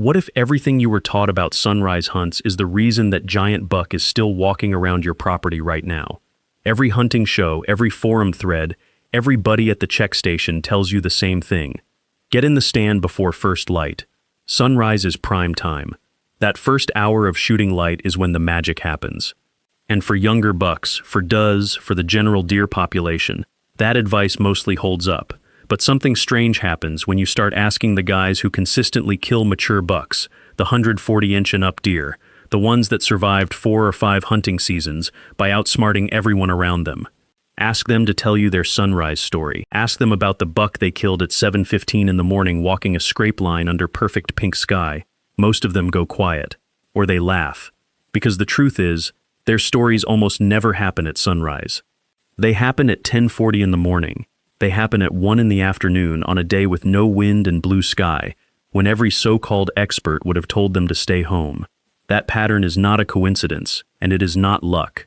What if everything you were taught about sunrise hunts is the reason that giant buck is still walking around your property right now? Every hunting show, every forum thread, every buddy at the check station tells you the same thing. Get in the stand before first light. Sunrise is prime time. That first hour of shooting light is when the magic happens. And for younger bucks, for does, for the general deer population, that advice mostly holds up. But something strange happens when you start asking the guys who consistently kill mature bucks, the 140-inch and up deer, the ones that survived 4 or 5 hunting seasons by outsmarting everyone around them. Ask them to tell you their sunrise story. Ask them about the buck they killed at 7:15 in the morning walking a scrape line under perfect pink sky. Most of them go quiet, or they laugh, because the truth is, their stories almost never happen at sunrise. They happen at 10:40 in the morning. They happen at 1 in the afternoon on a day with no wind and blue sky, when every so-called expert would have told them to stay home. That pattern is not a coincidence, and it is not luck.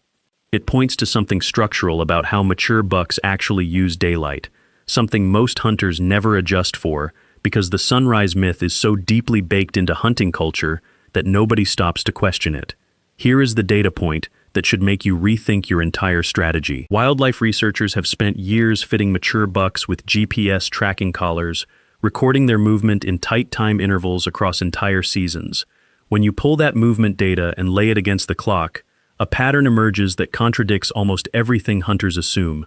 It points to something structural about how mature bucks actually use daylight, something most hunters never adjust for, because the sunrise myth is so deeply baked into hunting culture that nobody stops to question it. Here is the data point that should make you rethink your entire strategy. Wildlife researchers have spent years fitting mature bucks with GPS tracking collars, recording their movement in tight time intervals across entire seasons. When you pull that movement data and lay it against the clock, a pattern emerges that contradicts almost everything hunters assume.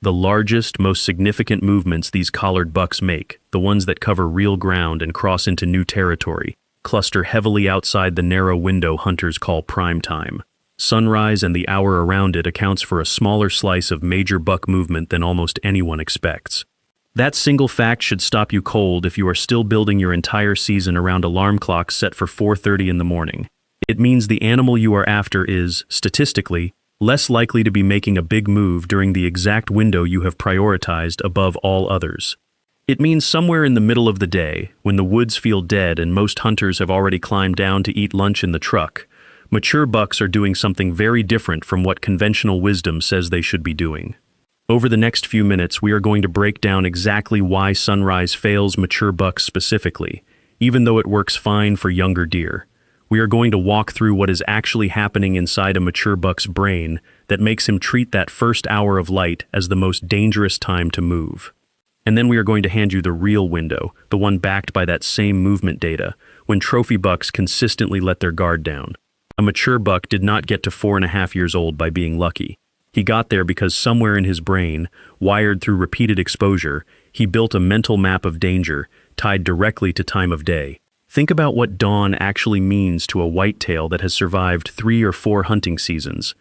The largest, most significant movements these collared bucks make, the ones that cover real ground and cross into new territory, cluster heavily outside the narrow window hunters call prime time. Sunrise and the hour around it accounts for a smaller slice of major buck movement than almost anyone expects. That single fact should stop you cold if you are still building your entire season around alarm clocks set for 4:30 in the morning. It means the animal you are after is, statistically, less likely to be making a big move during the exact window you have prioritized above all others. It means somewhere in the middle of the day, when the woods feel dead and most hunters have already climbed down to eat lunch in the truck, mature bucks are doing something very different from what conventional wisdom says they should be doing. Over the next few minutes, we are going to break down exactly why sunrise fails mature bucks specifically, even though it works fine for younger deer. We are going to walk through what is actually happening inside a mature buck's brain that makes him treat that first hour of light as the most dangerous time to move. And then we are going to hand you the real window, the one backed by that same movement data, when trophy bucks consistently let their guard down. A mature buck did not get to 4.5 years old by being lucky. He got there because somewhere in his brain, wired through repeated exposure, he built a mental map of danger tied directly to time of day. Think about what dawn actually means to a whitetail that has survived 3 or 4 hunting seasons.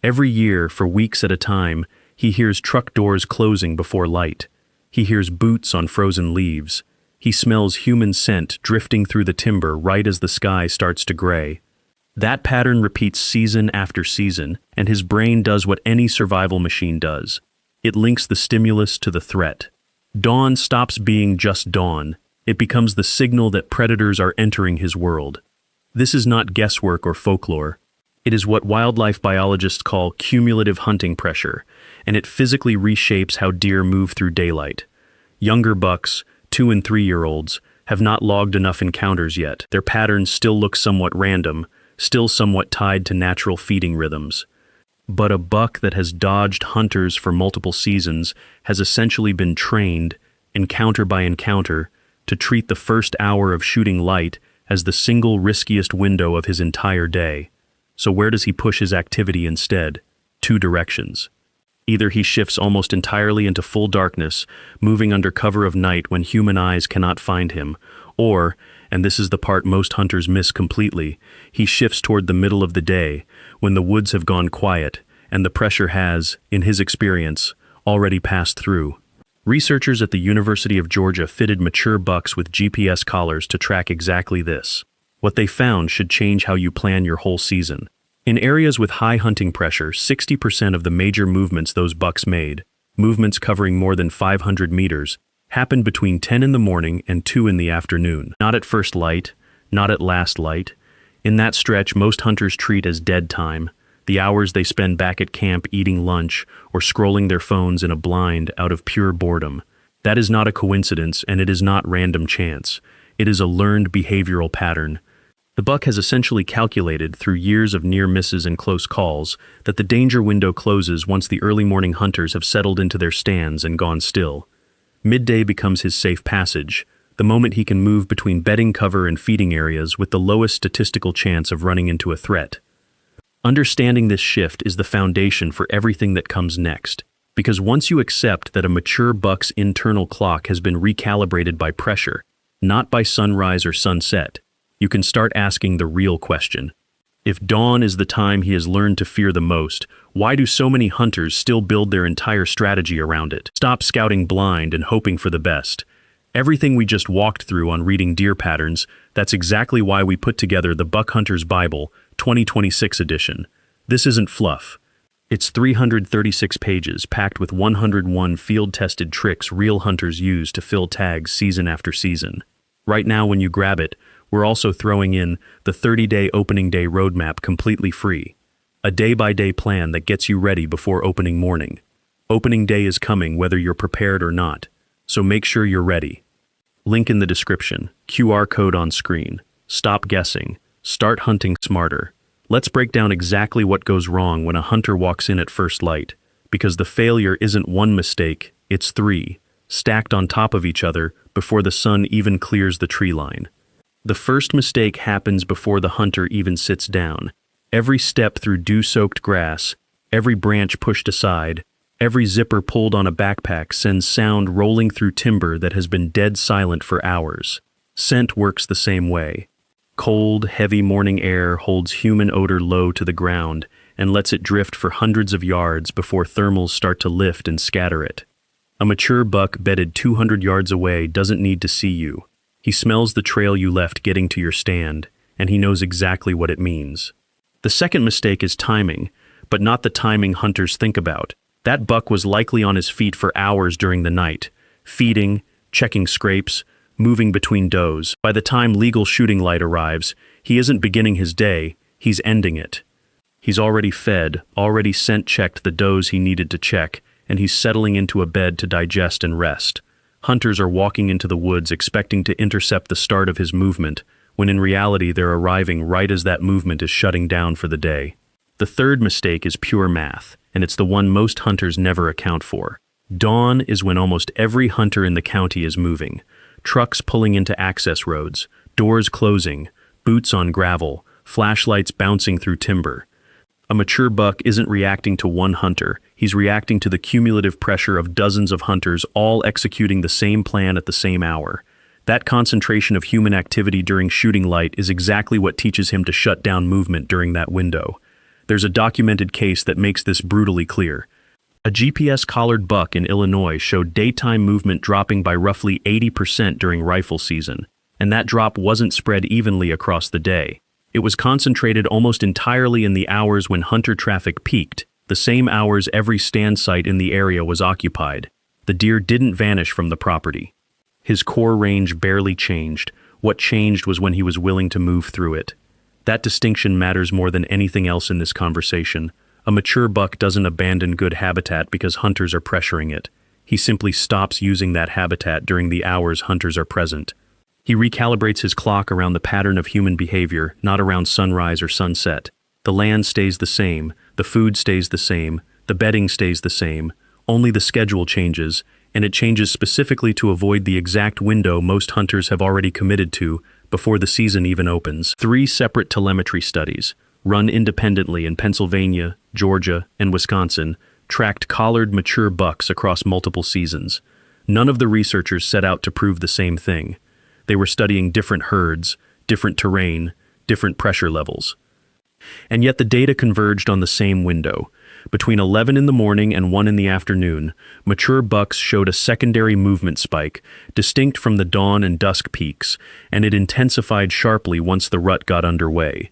Every year, for weeks at a time, he hears truck doors closing before light. He hears boots on frozen leaves. He smells human scent drifting through the timber right as the sky starts to gray. That pattern repeats season after season, and his brain does what any survival machine does. It links the stimulus to the threat. Dawn stops being just dawn. It becomes the signal that predators are entering his world. This is not guesswork or folklore. It is what wildlife biologists call cumulative hunting pressure, and it physically reshapes how deer move through daylight. Younger bucks, 2- and 3-year-olds, have not logged enough encounters yet. Their patterns still look somewhat random, still somewhat tied to natural feeding rhythms. But a buck that has dodged hunters for multiple seasons has essentially been trained, encounter by encounter, to treat the first hour of shooting light as the single riskiest window of his entire day. So where does he push his activity instead? 2 directions. Either he shifts almost entirely into full darkness, moving under cover of night when human eyes cannot find him, or, and this is the part most hunters miss completely, he shifts toward the middle of the day, when the woods have gone quiet, and the pressure has, in his experience, already passed through. Researchers at the University of Georgia fitted mature bucks with GPS collars to track exactly this. What they found should change how you plan your whole season. In areas with high hunting pressure, 60% of the major movements those bucks made, movements covering more than 500 meters, happened between 10 in the morning and 2 in the afternoon. Not at first light, not at last light. In that stretch, most hunters treat as dead time, the hours they spend back at camp eating lunch or scrolling their phones in a blind out of pure boredom. That is not a coincidence, and it is not random chance. It is a learned behavioral pattern. The buck has essentially calculated, through years of near misses and close calls, that the danger window closes once the early morning hunters have settled into their stands and gone still. Midday becomes his safe passage, the moment he can move between bedding cover and feeding areas with the lowest statistical chance of running into a threat. Understanding this shift is the foundation for everything that comes next, because once you accept that a mature buck's internal clock has been recalibrated by pressure, not by sunrise or sunset, you can start asking the real question. If dawn is the time he has learned to fear the most, why do so many hunters still build their entire strategy around it? Stop scouting blind and hoping for the best. Everything we just walked through on reading deer patterns, that's exactly why we put together the Buck Hunter's Bible, 2026 edition. This isn't fluff. It's 336 pages packed with 101 field-tested tricks real hunters use to fill tags season after season. Right now when you grab it, we're also throwing in the 30-day opening day roadmap completely free. A day-by-day plan that gets you ready before opening morning. Opening day is coming whether you're prepared or not, so make sure you're ready. Link in the description, QR code on screen. Stop guessing. Start hunting smarter. Let's break down exactly what goes wrong when a hunter walks in at first light, because the failure isn't one mistake, it's three, stacked on top of each other before the sun even clears the tree line. The first mistake happens before the hunter even sits down. Every step through dew-soaked grass, every branch pushed aside, every zipper pulled on a backpack sends sound rolling through timber that has been dead silent for hours. Scent works the same way. Cold, heavy morning air holds human odor low to the ground and lets it drift for hundreds of yards before thermals start to lift and scatter it. A mature buck bedded 200 yards away doesn't need to see you. He smells the trail you left getting to your stand, and he knows exactly what it means. The second mistake is timing, but not the timing hunters think about. That buck was likely on his feet for hours during the night, feeding, checking scrapes, moving between does. By the time legal shooting light arrives, he isn't beginning his day, he's ending it. He's already fed, already scent-checked the does he needed to check, and he's settling into a bed to digest and rest. Hunters are walking into the woods expecting to intercept the start of his movement, when in reality they're arriving right as that movement is shutting down for the day. The third mistake is pure math, and it's the one most hunters never account for. Dawn is when almost every hunter in the county is moving. Trucks pulling into access roads, doors closing, boots on gravel, flashlights bouncing through timber. A mature buck isn't reacting to one hunter, he's reacting to the cumulative pressure of dozens of hunters all executing the same plan at the same hour. That concentration of human activity during shooting light is exactly what teaches him to shut down movement during that window. There's a documented case that makes this brutally clear. A GPS-collared buck in Illinois showed daytime movement dropping by roughly 80% during rifle season, and that drop wasn't spread evenly across the day. It was concentrated almost entirely in the hours when hunter traffic peaked, the same hours every stand site in the area was occupied. The deer didn't vanish from the property. His core range barely changed. What changed was when he was willing to move through it. That distinction matters more than anything else in this conversation. A mature buck doesn't abandon good habitat because hunters are pressuring it. He simply stops using that habitat during the hours hunters are present. He recalibrates his clock around the pattern of human behavior, not around sunrise or sunset. The land stays the same, the food stays the same, the bedding stays the same, only the schedule changes, and it changes specifically to avoid the exact window most hunters have already committed to before the season even opens. 3 separate telemetry studies, run independently in Pennsylvania, Georgia, and Wisconsin, tracked collared mature bucks across multiple seasons. None of the researchers set out to prove the same thing. They were studying different herds, different terrain, different pressure levels. And yet the data converged on the same window. Between 11 in the morning and 1 in the afternoon, mature bucks showed a secondary movement spike, distinct from the dawn and dusk peaks, and it intensified sharply once the rut got underway.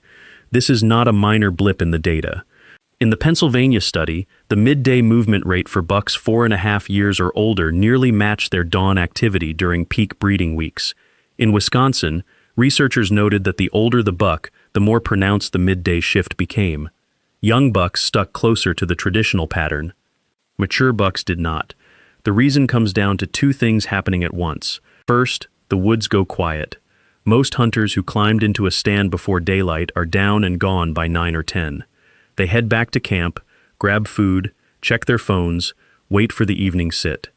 This is not a minor blip in the data. In the Pennsylvania study, the midday movement rate for bucks 4.5 years or older nearly matched their dawn activity during peak breeding weeks. In Wisconsin, researchers noted that the older the buck, the more pronounced the midday shift became. Young bucks stuck closer to the traditional pattern. Mature bucks did not. The reason comes down to 2 things happening at once. First, the woods go quiet. Most hunters who climbed into a stand before daylight are down and gone by 9 or 10. They head back to camp, grab food, check their phones, wait for the evening sit.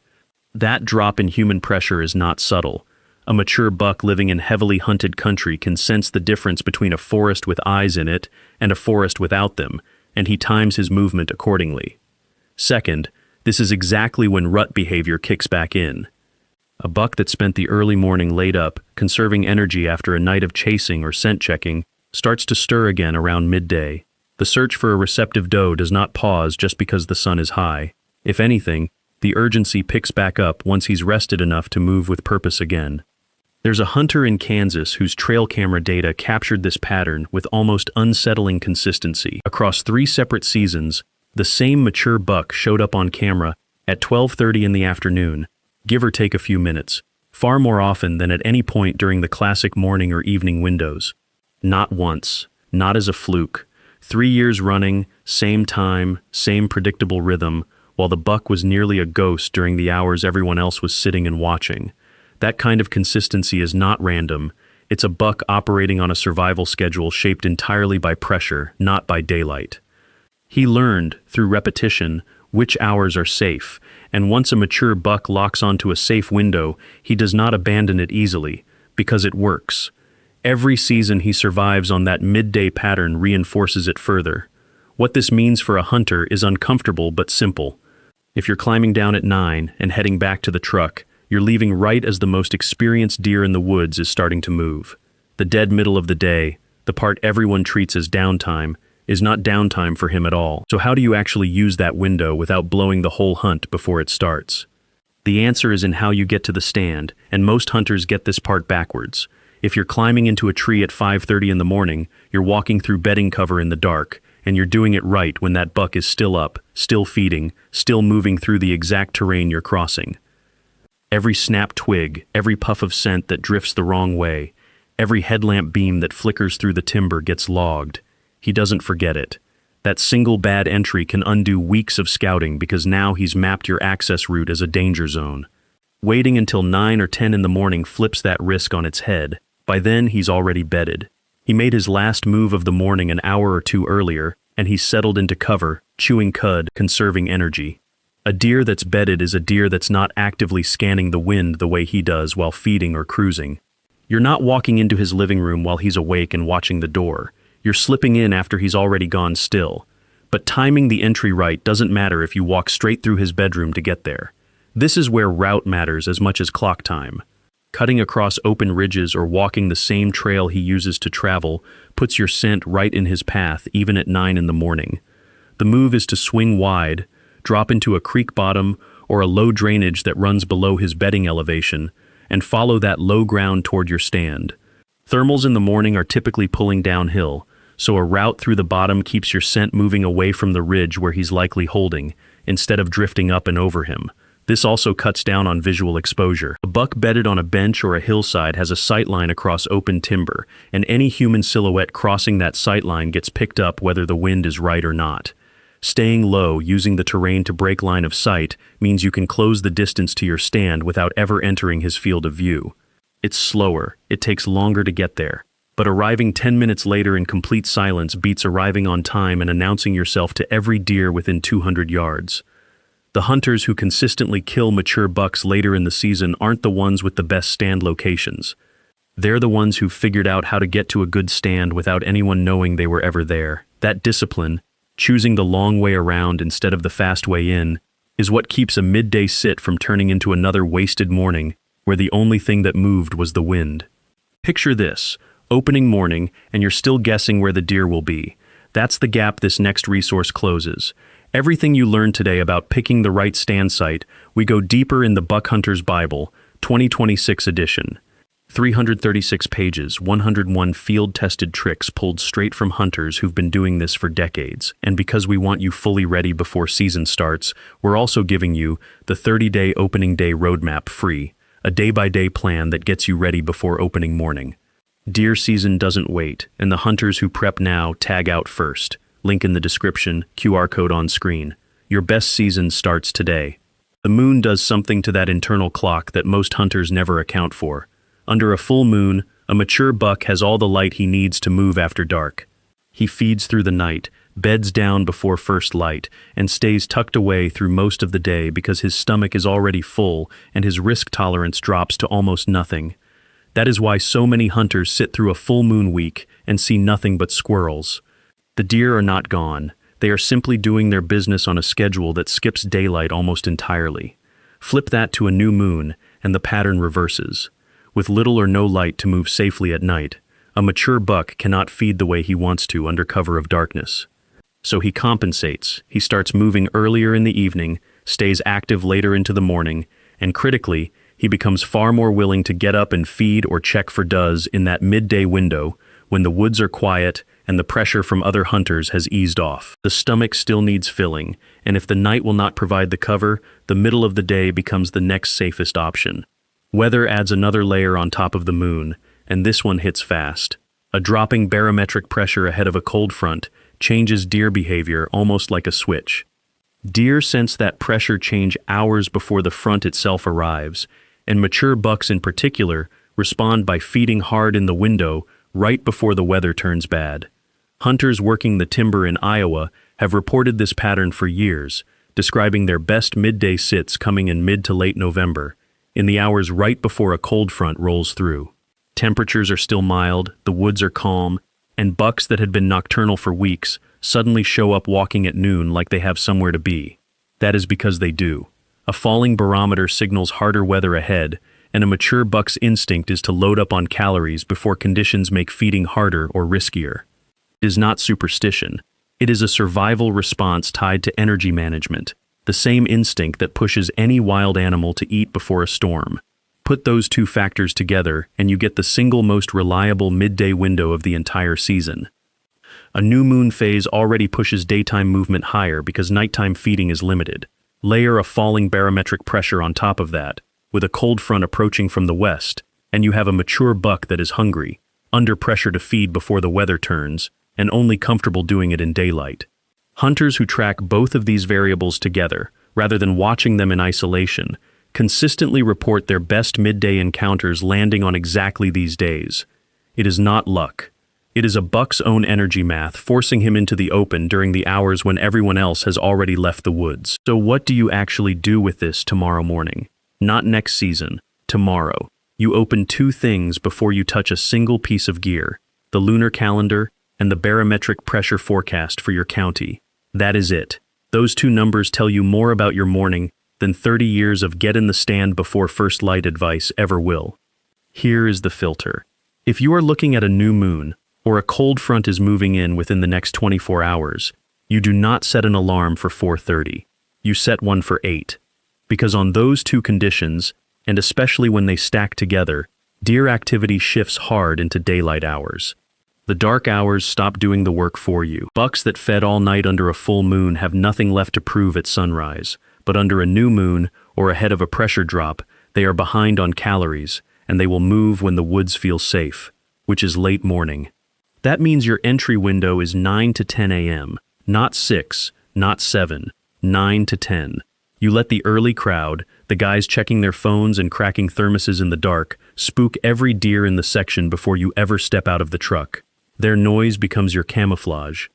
That drop in human pressure is not subtle. A mature buck living in heavily hunted country can sense the difference between a forest with eyes in it and a forest without them, and he times his movement accordingly. Second, this is exactly when rut behavior kicks back in. A buck that spent the early morning laid up, conserving energy after a night of chasing or scent checking, starts to stir again around midday. The search for a receptive doe does not pause just because the sun is high. If anything, the urgency picks back up once he's rested enough to move with purpose again. There's a hunter in Kansas whose trail camera data captured this pattern with almost unsettling consistency. Across 3 separate seasons, the same mature buck showed up on camera at 12:30 in the afternoon, give or take a few minutes, far more often than at any point during the classic morning or evening windows. Not once, not as a fluke. 3 years running, same time, same predictable rhythm, while the buck was nearly a ghost during the hours everyone else was sitting and watching. That kind of consistency is not random. It's a buck operating on a survival schedule shaped entirely by pressure, not by daylight. He learned, through repetition, which hours are safe, and once a mature buck locks onto a safe window, he does not abandon it easily, because it works. Every season he survives on that midday pattern reinforces it further. What this means for a hunter is uncomfortable but simple. If you're climbing down at 9 and heading back to the truck, you're leaving right as the most experienced deer in the woods is starting to move. The dead middle of the day, the part everyone treats as downtime, is not downtime for him at all. So how do you actually use that window without blowing the whole hunt before it starts? The answer is in how you get to the stand, and most hunters get this part backwards. If you're climbing into a tree at 5:30 in the morning, you're walking through bedding cover in the dark, and you're doing it right when that buck is still up, still feeding, still moving through the exact terrain you're crossing. Every snapped twig, every puff of scent that drifts the wrong way, every headlamp beam that flickers through the timber gets logged. He doesn't forget it. That single bad entry can undo weeks of scouting because now he's mapped your access route as a danger zone. Waiting until 9 or 10 in the morning flips that risk on its head. By then, he's already bedded. He made his last move of the morning an hour or two earlier, and he's settled into cover, chewing cud, conserving energy. A deer that's bedded is a deer that's not actively scanning the wind the way he does while feeding or cruising. You're not walking into his living room while he's awake and watching the door. You're slipping in after he's already gone still. But timing the entry right doesn't matter if you walk straight through his bedroom to get there. This is where route matters as much as clock time. Cutting across open ridges or walking the same trail he uses to travel puts your scent right in his path even at 9 in the morning. The move is to swing wide, drop into a creek bottom or a low drainage that runs below his bedding elevation, and follow that low ground toward your stand. Thermals in the morning are typically pulling downhill, so a route through the bottom keeps your scent moving away from the ridge where he's likely holding, instead of drifting up and over him. This also cuts down on visual exposure. A buck bedded on a bench or a hillside has a sightline across open timber, and any human silhouette crossing that sightline gets picked up whether the wind is right or not. Staying low, using the terrain to break line of sight, means you can close the distance to your stand without ever entering his field of view. It's slower, it takes longer to get there, but arriving 10 minutes later in complete silence beats arriving on time and announcing yourself to every deer within 200 yards. The hunters who consistently kill mature bucks later in the season aren't the ones with the best stand locations. They're the ones who figured out how to get to a good stand without anyone knowing they were ever there. That discipline, choosing the long way around instead of the fast way in, is what keeps a midday sit from turning into another wasted morning where the only thing that moved was the wind. Picture this, opening morning, and you're still guessing where the deer will be. That's the gap this next resource closes. Everything you learned today about picking the right stand site, we go deeper in the Buck Hunter's Bible, 2026 edition. 336 pages, 101 field-tested tricks pulled straight from hunters who've been doing this for decades. And because we want you fully ready before season starts, we're also giving you the 30-day opening day roadmap free, a day-by-day plan that gets you ready before opening morning. Deer season doesn't wait, and the hunters who prep now tag out first. Link in the description, QR code on screen. Your best season starts today. The moon does something to that internal clock that most hunters never account for. Under a full moon, A mature buck has all the light he needs to move after dark. He feeds through the night, beds down before first light, and stays tucked away through most of the day because his stomach is already full and his risk tolerance drops to almost nothing. That is why so many hunters sit through a full moon week and see nothing but squirrels. The deer are not gone. They are simply doing their business on a schedule that skips daylight almost entirely. Flip that to a new moon, and the pattern reverses. With little or no light to move safely at night, a mature buck cannot feed the way he wants to under cover of darkness. So he compensates. He starts moving earlier in the evening, stays active later into the morning, and critically, he becomes far more willing to get up and feed or check for does in that midday window when the woods are quiet and the pressure from other hunters has eased off. The stomach still needs filling, and if the night will not provide the cover, the middle of the day becomes the next safest option. Weather adds another layer on top of the moon, and this one hits fast. A dropping barometric pressure ahead of a cold front changes deer behavior almost like a switch. Deer sense that pressure change hours before the front itself arrives, and mature bucks in particular respond by feeding hard in the window right before the weather turns bad. Hunters working the timber in Iowa have reported this pattern for years, describing their best midday sits coming in mid to late November, in the hours right before a cold front rolls through. Temperatures are still mild, the woods are calm, and bucks that had been nocturnal for weeks suddenly show up walking at noon like they have somewhere to be. That is because they do. A falling barometer signals harder weather ahead, and a mature buck's instinct is to load up on calories before conditions make feeding harder or riskier. It is not superstition. It is a survival response tied to energy management, the same instinct that pushes any wild animal to eat before a storm. Put those two factors together, and you get the single most reliable midday window of the entire season. A new moon phase already pushes daytime movement higher because nighttime feeding is limited. Layer a falling barometric pressure on top of that, with a cold front approaching from the west, and you have a mature buck that is hungry, under pressure to feed before the weather turns, and only comfortable doing it in daylight. Hunters who track both of these variables together, rather than watching them in isolation, consistently report their best midday encounters landing on exactly these days. It is not luck. It is a buck's own energy math forcing him into the open during the hours when everyone else has already left the woods. So what do you actually do with this tomorrow morning? Not next season, tomorrow. You open two things before you touch a single piece of gear: the lunar calendar and the barometric pressure forecast for your county. That is it. Those two numbers tell you more about your morning than 30 years of get in the stand before first light advice ever will. Here is the filter. If you are looking at a new moon, or a cold front is moving in within the next 24 hours, you do not set an alarm for 4:30. You set one for 8. Because on those two conditions, and especially when they stack together, deer activity shifts hard into daylight hours. The dark hours stop doing the work for you. Bucks that fed all night under a full moon have nothing left to prove at sunrise, but under a new moon or ahead of a pressure drop, they are behind on calories, and they will move when the woods feel safe, which is late morning. That means your entry window is 9 to 10 a.m., not 6, not 7, 9 to 10. You let the early crowd, the guys checking their phones and cracking thermoses in the dark, spook every deer in the section before you ever step out of the truck. Their noise becomes your camouflage.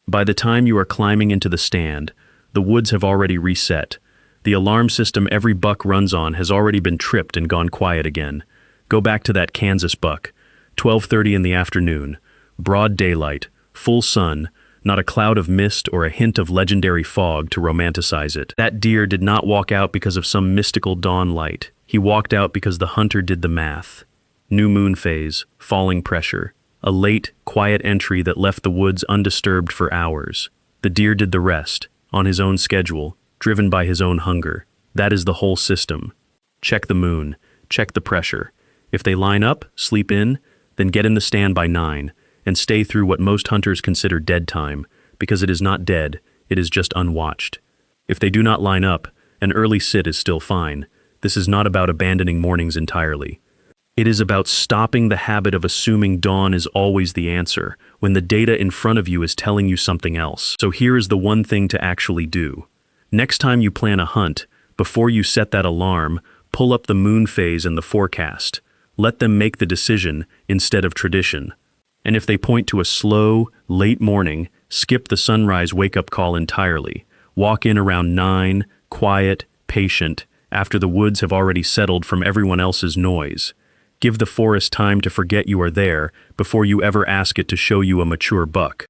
By the time you are climbing into the stand, the woods have already reset. The alarm system every buck runs on has already been tripped and gone quiet again. Go back to that Kansas buck. 12:30 in the afternoon. Broad daylight, full sun, not a cloud of mist or a hint of legendary fog to romanticize it. That deer did not walk out because of some mystical dawn light. He walked out because the hunter did the math. New moon phase, falling pressure, a late, quiet entry that left the woods undisturbed for hours. The deer did the rest, on his own schedule, driven by his own hunger. That is the whole system. Check the moon, check the pressure. If they line up, sleep in, then get in the stand by 9, and stay through what most hunters consider dead time, because it is not dead, it is just unwatched. If they do not line up, an early sit is still fine. This is not about abandoning mornings entirely. It is about stopping the habit of assuming dawn is always the answer, when the data in front of you is telling you something else. So here is the one thing to actually do. Next time you plan a hunt, before you set that alarm, pull up the moon phase and the forecast. Let them make the decision instead of tradition. And if they point to a slow, late morning, skip the sunrise wake-up call entirely. Walk in around 9, quiet, patient, after the woods have already settled from everyone else's noise. Give the forest time to forget you are there before you ever ask it to show you a mature buck.